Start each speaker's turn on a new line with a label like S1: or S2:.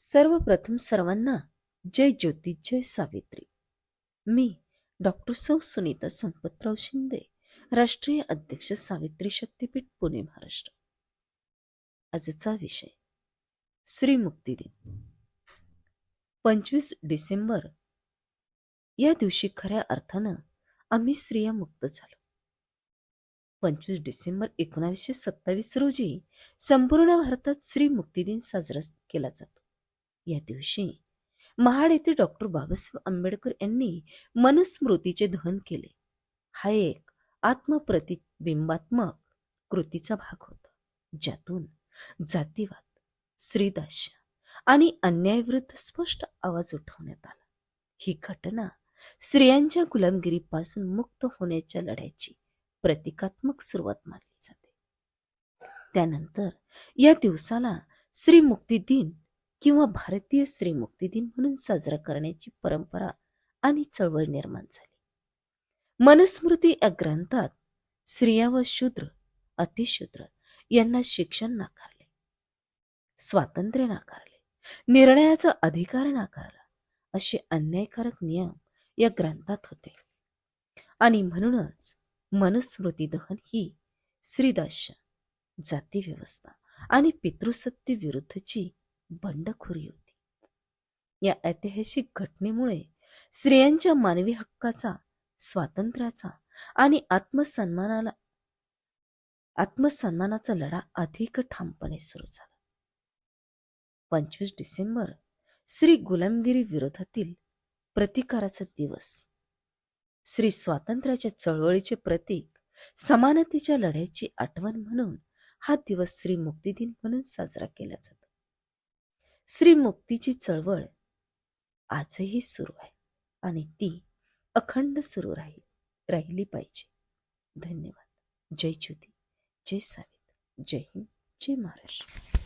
S1: सर्वप्रथम सर्वांना जय ज्योती जय सावित्री. मी डॉक्टर सुनीता संपतराव शिंदे, राष्ट्रीय अध्यक्ष सावित्री शक्तीपीठ पुणे महाराष्ट्र. आजचा विषय श्री मुक्ती दिन. 25 डिसेंबर या दिवशी खऱ्या अर्थानं आम्ही स्त्रिया मुक्त झालो. 25 डिसेंबर 1927 रोजी संपूर्ण भारतात श्री मुक्ती दिन साजरा केला जातो. या दिवशी महाड येथे डॉक्टर बाबासाहेब आंबेडकर यांनी मनुस्मृतीचे दहन केले. हा एक आत्मप्रतिबिंबात्मक कृतीचा भाग होता, ज्यातून जातीवाद, स्त्रीदास्य आणि अन्यायाविरुद्ध स्पष्ट आवाज उठवण्यात आला. ही घटना स्त्रियांच्या गुलामगिरीपासून मुक्त होण्याच्या लढ्याची प्रतिकात्मक सुरुवात मानली जाते. त्यानंतर या दिवसाला श्री मुक्ती दिन किंवा भारतीय स्त्री मुक्ती दिन म्हणून साजरा करण्याची परंपरा आणि चळवळ निर्माण झाली. मनुस्मृती या ग्रंथात स्त्रिया व शूद्र, अतिशूद्र यांना शिक्षण नाकारले, स्वातंत्र्य नाकारले, निर्णयाचा अधिकार नाकारला असे अन्यायकारक नियम या ग्रंथात होते. आणि म्हणूनच मनुस्मृती दहन ही स्त्रीदास्य, जाती व्यवस्था आणि पितृसत्ते विरुद्धची बंडखोरी होती. या ऐतिहासिक घटनेमुळे स्त्रियांच्या मानवी हक्काचा, स्वातंत्र्याचा आणि आत्मसन्मानाचा लढा अधिक ठामपणे सुरू झाला. 25 डिसेंबर स्त्री गुलामगिरी विरोधातील प्रतिकाराचा दिवस, स्त्री स्वातंत्र्याच्या चळवळीचे प्रतीक, समानतेच्या लढ्याची आठवण म्हणून हा दिवस स्त्री मुक्ती दिन म्हणून साजरा केला जातो. स्त्री मुक्तीची चळवळ आजही सुरू आहे आणि ती अखंड सुरू राहिली पाहिजे. धन्यवाद. जय ज्योती, जय सावित्री, जय हिंद, जय महाराष्ट्र.